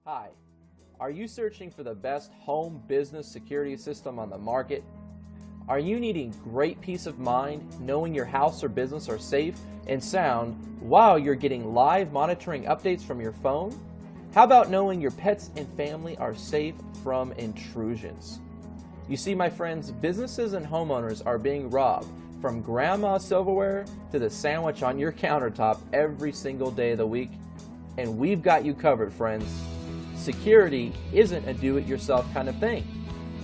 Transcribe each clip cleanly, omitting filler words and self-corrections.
Hi, are you searching for the best home business security system on the market? Are you needing great peace of mind knowing your house or business are safe and sound while you're getting live monitoring updates from your phone? How about knowing your pets and family are safe from intrusions? You see, my friends, businesses and homeowners are being robbed from grandma's silverware to the sandwich on your countertop every single day of the week, and we've got you covered, friends. Security isn't a do-it-yourself kind of thing.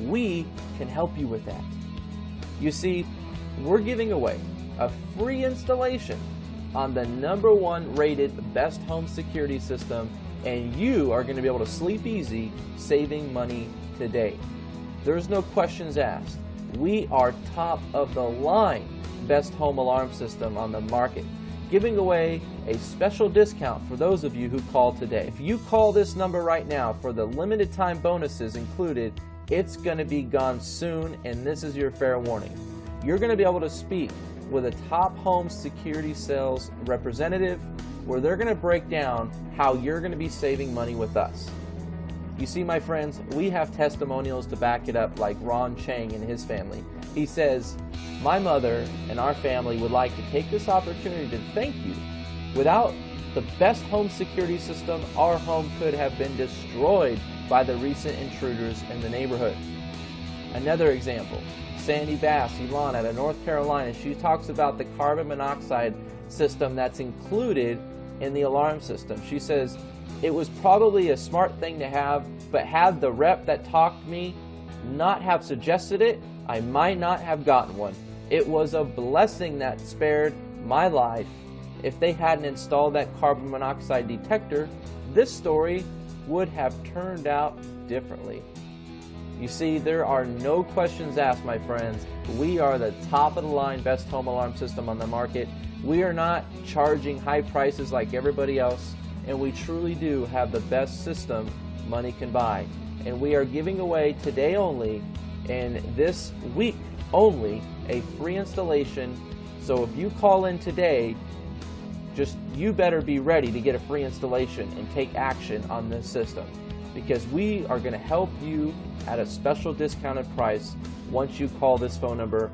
We can help you with that. You see, we're giving away a free installation on the #1 rated best home security system, and you are going to be able to sleep easy saving money today. There's no questions asked. We are top of the line best home alarm system on the market, giving away a special discount for those of you who call today. If you call this number right now for the limited time bonuses included, it's going to be gone soon, and this is your fair warning. You're going to be able to speak with a top home security sales representative where they're going to break down how you're going to be saving money with us. You see, my friends, we have testimonials to back it up, like Ron Chang and his family. He says, "My mother and our family would like to take this opportunity to thank you. Without the best home security system, our home could have been destroyed by the recent intruders in the neighborhood." Another example, Sandy Bass, Elon out of North Carolina, she talks about the carbon monoxide system that's included in the alarm system. She says, "It was probably a smart thing to have, but had the rep that talked to me not have suggested it, I might not have gotten one. It was a blessing that spared my life. If they hadn't installed that carbon monoxide detector, this story would have turned out differently." You see, there are no questions asked, my friends. We are the top of the line best home alarm system on the market. We are not charging high prices like everybody else, and we truly do have the best system money can buy. And we are giving away today only, and this week only, a free installation. So if you call in today, you better be ready to get a free installation and take action on this system, because we are going to help you at a special discounted price once you call this phone number